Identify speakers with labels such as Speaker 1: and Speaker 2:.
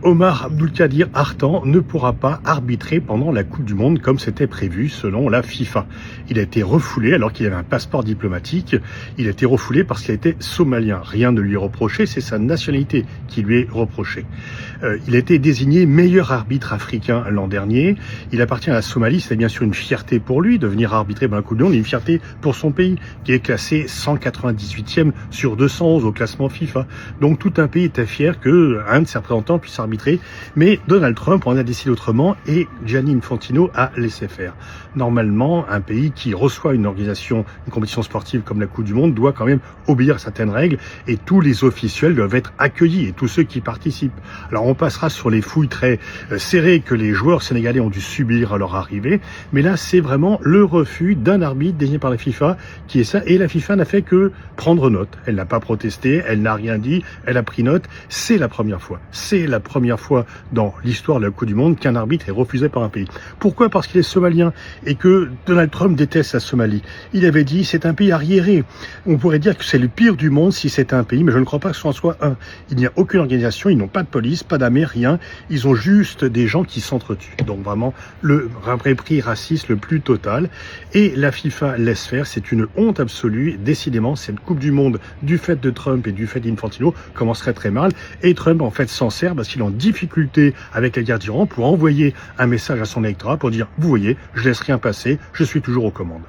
Speaker 1: Omar Abdulkadir Artan ne pourra pas arbitrer pendant la Coupe du Monde comme c'était prévu selon la FIFA. Il a été refoulé alors qu'il avait un passeport diplomatique. Il a été refoulé parce qu'il était somalien. Rien ne lui est reproché, c'est sa nationalité qui lui est reprochée. Il a été désigné meilleur arbitre africain l'an dernier. Il appartient à la Somalie, c'est bien sûr une fierté pour lui de venir arbitrer dans la Coupe du Monde, et une fierté pour son pays qui est classé 198e sur 211 au classement FIFA. Donc tout un pays était fier qu'un de ses représentants puisse arbitrer. Mais Donald Trump en a décidé autrement et Gianni Infantino a laissé faire. Normalement, un pays qui reçoit une organisation, une compétition sportive comme la Coupe du Monde doit quand même obéir à certaines règles et tous les officiels doivent être accueillis et tous ceux qui participent. Alors on passera sur les fouilles très serrées que les joueurs sénégalais ont dû subir à leur arrivée, mais là c'est vraiment le refus d'un arbitre désigné par la FIFA qui est ça, et la FIFA n'a fait que prendre note. Elle n'a pas protesté, elle n'a rien dit, elle a pris note. C'est la première fois. C'est la première fois dans l'histoire de la Coupe du Monde qu'un arbitre est refusé par un pays. Pourquoi ? Parce qu'il est somalien et que Donald Trump déteste la Somalie. Il avait dit c'est un pays arriéré. On pourrait dire que c'est le pire du monde si c'était un pays, mais je ne crois pas que ce soit un. Il n'y a aucune organisation, ils n'ont pas de police, pas d'armée, rien. Ils ont juste des gens qui s'entretuent. Donc vraiment le mépris raciste le plus total. Et la FIFA laisse faire, c'est une honte absolue. Décidément, cette Coupe du Monde, du fait de Trump et du fait d'Infantino, commencerait très mal. Et Trump en fait s'en sert parce qu'il est en difficulté avec la guerre d'Iran pour envoyer un message à son électorat pour dire vous voyez, je laisse rien passer, je suis toujours aux commandes.